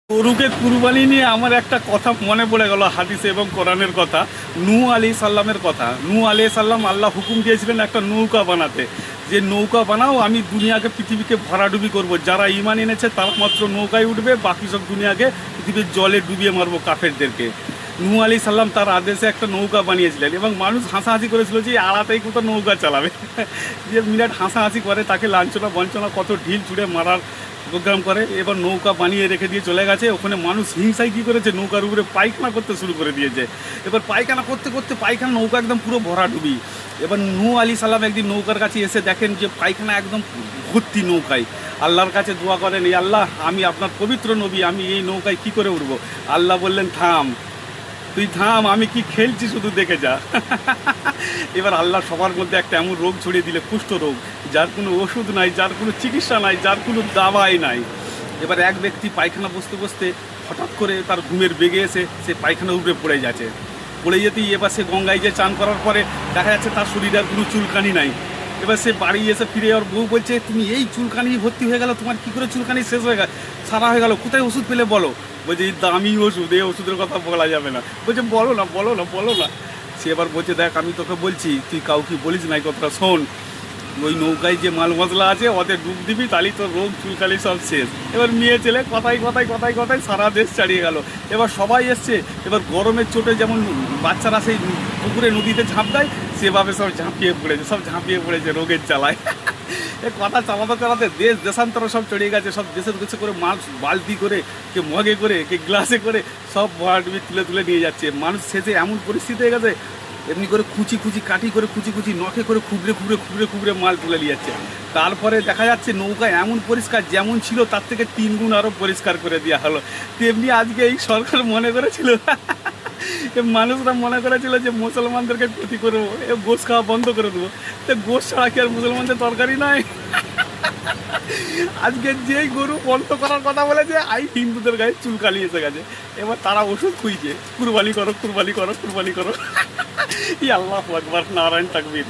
গরুকে কুরবানি নিয়ে আমার একটা কথা মনে পড়ে গেল, হাদিসে এবং কোরআনের কথা। নূহ আলাইহিস সালামের কথা। নূহ আলাইহিস সালাম আল্লাহ হুকুম দিয়েছিলেন একটা নৌকা বানাতে, যে নৌকা বানাও, আমি দুনিয়াকে পৃথিবীকে ভরাডুবি করব, যারা ঈমান এনেছে তারা মাত্র নৌকায় উঠবে, বাকি সব দুনিয়াকে পৃথিবীর জলে ডুবিয়ে মারবো কাফেরদেরকে। নূহ আলাইহিস সালাম তার আদেশে একটা নৌকা বানিয়েছিলেন এবং মানুষ হাসাহাসি করেছিল যে আড়াতেই কোথাও নৌকা চালাবে যে বিরাট হাসাহাসি করে, তাকে লাঞ্ছনা বঞ্চনা কত ঢিল ছুঁড়ে মারার প্রোগ্রাম করে। এবার নৌকা বানিয়ে রেখে দিয়ে চলে গেছে। ওখানে মানুষ হিংসায় কী করেছে, নৌকার উপরে পায়খানা করতে শুরু করে দিয়েছে। এবার পায়খানা করতে করতে পায়খানা নৌকা একদম পুরো ভরাডুবি। এবার নূহ আলাইহিস সালাম একদিন নৌকার কাছে এসে দেখেন যে পায়খানা একদম ভর্তি নৌকায়। আল্লাহর কাছে দোয়া করেন, এই আল্লাহ, আমি আপনার পবিত্র নবী, আমি এই নৌকায় কী করে উঠবো? আল্লাহ বললেন, থাম, তুই থাম, আমি কি খেলছি শুধু দেখে যা। এবার আল্লাহ সবার মধ্যে একটা এমন রোগ ছড়িয়ে দিলে, কুষ্ঠ রোগ, যার কোনো ওষুধ নাই, যার কোনো চিকিৎসা নাই, যার কোনো দাওয়াই নাই। এবার এক ব্যক্তি পায়খানা বসতে বসতে হঠাৎ করে তার ঘুমের বেগে এসে সে পায়খানার উপরে পড়ে যাচ্ছে। পড়ে যেতেই এবার সে গঙ্গায় যে চান করার পরে দেখা যাচ্ছে তার শরীরে আর কোনো চুলকানি নাই। এবার সে বাড়ি এসে ফিরে ওর বউ বলছে, তুমি এই চুলকানি ভর্তি হয়ে গেল, তোমার কী করে চুলকানি শেষ হয়ে গেল, সারা হয়ে গেল, কোথায় ওষুধ পেলে বলো? বলছে, এই দামি ওষুধ, এই ওষুধের কথা বলা যাবে না। বলছে, বলো না বলো না বলো না। সে এবার বলছে, দেখ, আমি তোকে বলছি, তুই কাউকে বলিস না এই কথাটা, শোন, ওই নৌকায় যে মাল মশলা আছে ওদের ডুব দিবি, তাহলেই তোর রোগ চুলকালি সব শেষ। এবার মেয়ে ছেলে কথায় কথায় কথায় কথায় সারা দেশ ছাড়িয়ে গেল। এবার সবাই এসছে। এবার গরমের চোটে যেমন বাচ্চারা সেই পুকুরে নদীতে ঝাঁপ দেয়, সেভাবে সব ঝাঁপিয়ে পড়েছে রোগের জ্বালায়। এ কথা চালাতে চালাতে দেশ দেশান্তর সব চড়িয়ে গেছে। সব দেশের দেশে করে মাছ বালতি করে, কে মগে করে, কে গ্লাসে করে সব ভরাডুবি তুলে তুলে নিয়ে যাচ্ছে। মানুষ শেষে এমন পরিস্থিতি হয়ে গেছে, এমনি করে কাঠি করে খুঁচি নখে করে খুবড়ে মাল তুলে নিয়ে যাচ্ছে। তারপরে দেখা যাচ্ছে নৌকা এমন পরিষ্কার, যেমন ছিল তার থেকে 3 গুণ আরও পরিষ্কার করে দেওয়া হলো। তেমনি আজকে এই সরকার মনে করেছিল, মানুষরা মনে করেছিল যে মুসলমানদেরকে ক্ষতি করবো, গোশ খাওয়া বন্ধ করে দেবো। তো গোশ ছাড়া কি আর মুসলমানদের তরকারি নাই? আজকে যেই গরু বন্ধ করার কথা বলেছে, হিন্দুদের গায়ে চুলকালি এসে গেছে। এবার তারা ওষুধ খুঁজছে, কুরবানি করো কুরবানি করো কুরবানি করো। ই আল্লাহু আকবার, নারায়ণ তাকবীর।